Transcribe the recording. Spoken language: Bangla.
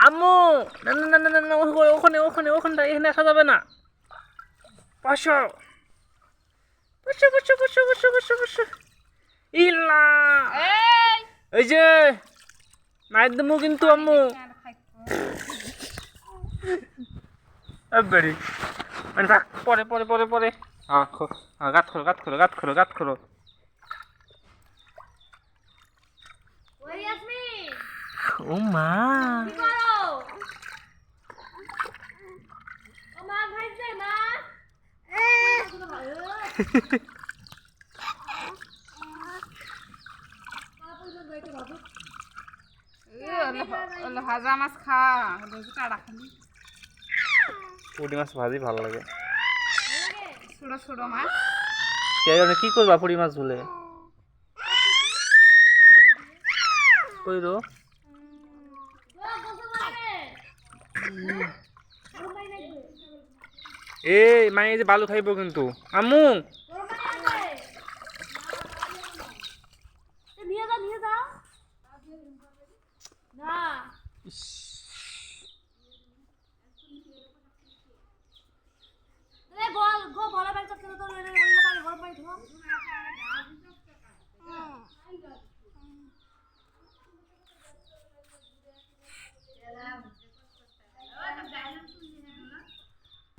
আম্মু, না না না না না না, ওখানে ওখানে ওখানটা এখানে আসা যাবে না। বসো বসো বসো বসো বসো বসো বসো। ইল্লা, এই এই যে মায়ের দেবো কিন্তু আম্মু। বেরি মানে থাক, পরে পরে পরে পরে। হ্যাঁ হ্যাঁ, গাত খোলো গাত খোলো গাত খোলো গাত খোলো। ওই ইয়াসমিন ও মা, কি করো? ও মা খাইছে মা? ভাজা মাছ খা কাটা খালি পুঁটি মাছ ভাজি ভালো লাগে। ছোট ছোট মাছ কে জানে কি করবা পুঁটি মাছ ভুলে কইরো। এই মানে যে বালু খাইবো কিন্তু আম্মু। নিয়ে যাও নিয়ে যাও না বল গো বলা বাইক কেন তো গরম পানি ধোয়া